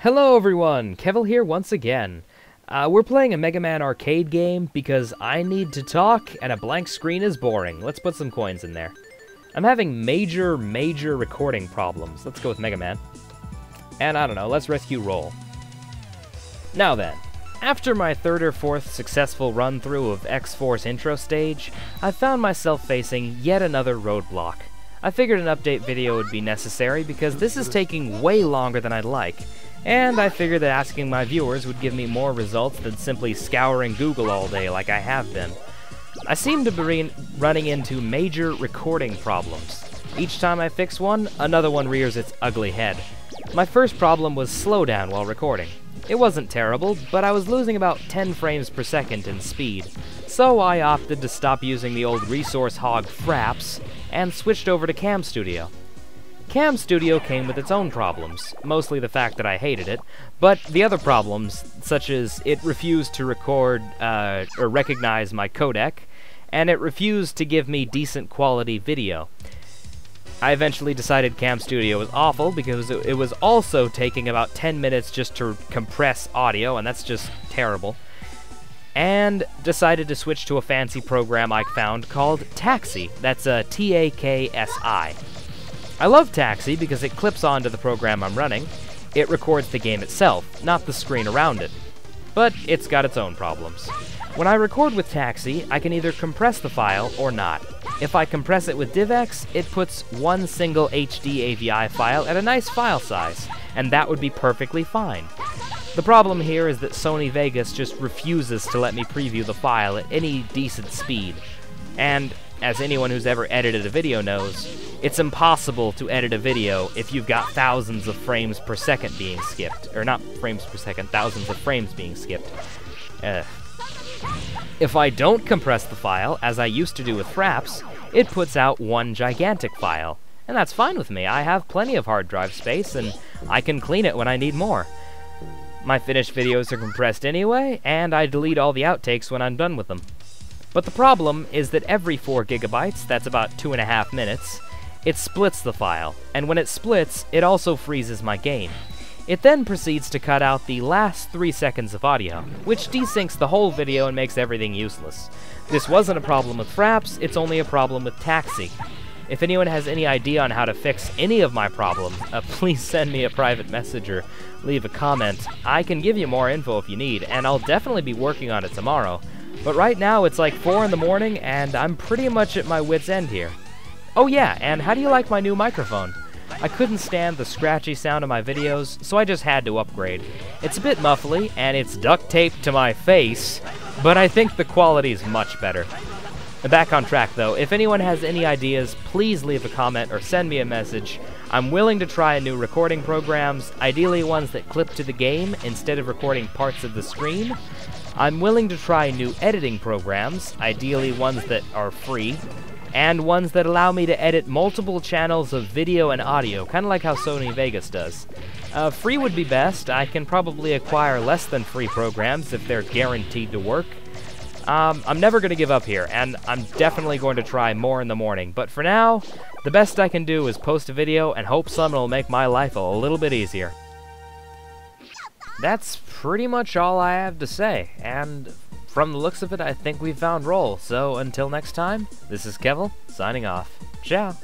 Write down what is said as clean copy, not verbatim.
Hello everyone, Kevvl here once again. We're playing a Mega Man arcade game because I need to talk and a blank screen is boring. Let's put some coins in there. I'm having major recording problems. Let's go with Mega Man. And I don't know, let's rescue Roll. Now then, after my third or fourth successful run-through of X-Force intro stage, I found myself facing yet another roadblock. I figured an update video would be necessary because this is taking way longer than I'd like. And I figured that asking my viewers would give me more results than simply scouring Google all day like I have been. I seem to be running into major recording problems. Each time I fix one, another one rears its ugly head. My first problem was slowdown while recording. It wasn't terrible, but I was losing about 10 frames per second in speed, so I opted to stop using the old resource hog Fraps and switched over to Cam Studio. Cam Studio came with its own problems, mostly the fact that I hated it, but the other problems, such as it refused to record or recognize my codec, and it refused to give me decent quality video. I eventually decided Cam Studio was awful because it was also taking about 10 minutes just to compress audio, and that's just terrible, and decided to switch to a fancy program I found called Taxi. That's a T-A-K-S-I. I love Taxi because it clips onto the program I'm running. It records the game itself, not the screen around it. But it's got its own problems. When I record with Taxi, I can either compress the file or not. If I compress it with DivX, it puts one single HD AVI file at a nice file size, and that would be perfectly fine. The problem here is that Sony Vegas just refuses to let me preview the file at any decent speed. And, as anyone who's ever edited a video knows, it's impossible to edit a video if you've got thousands of frames per second being skipped. Or not frames per second, thousands of frames being skipped. If I don't compress the file, as I used to do with Fraps, it puts out one gigantic file. And that's fine with me. I have plenty of hard drive space, and I can clean it when I need more. My finished videos are compressed anyway, and I delete all the outtakes when I'm done with them. But the problem is that every 4 gigabytes, that's about 2.5 minutes, it splits the file, and when it splits, it also freezes my game. It then proceeds to cut out the last 3 seconds of audio, which desyncs the whole video and makes everything useless. This wasn't a problem with Fraps, it's only a problem with Taxi. If anyone has any idea on how to fix any of my problems, please send me a private message or leave a comment. I can give you more info if you need, and I'll definitely be working on it tomorrow. But right now it's like 4 in the morning, and I'm pretty much at my wit's end here. Oh yeah, and how do you like my new microphone? I couldn't stand the scratchy sound of my videos, so I just had to upgrade. It's a bit muffly, and it's duct taped to my face, but I think the quality's much better. Back on track though, if anyone has any ideas, please leave a comment or send me a message. I'm willing to try new recording programs, ideally ones that clip to the game instead of recording parts of the screen. I'm willing to try new editing programs, ideally ones that are free, and ones that allow me to edit multiple channels of video and audio, kind of like how Sony Vegas does. Free would be best. I can probably acquire less than free programs if they're guaranteed to work. I'm never going to give up here, and I'm definitely going to try more in the morning, but for now, the best I can do is post a video and hope someone will make my life a little bit easier. That's pretty much all I have to say, and from the looks of it, I think we've found Roll. So until next time, this is Kevvl, signing off. Ciao!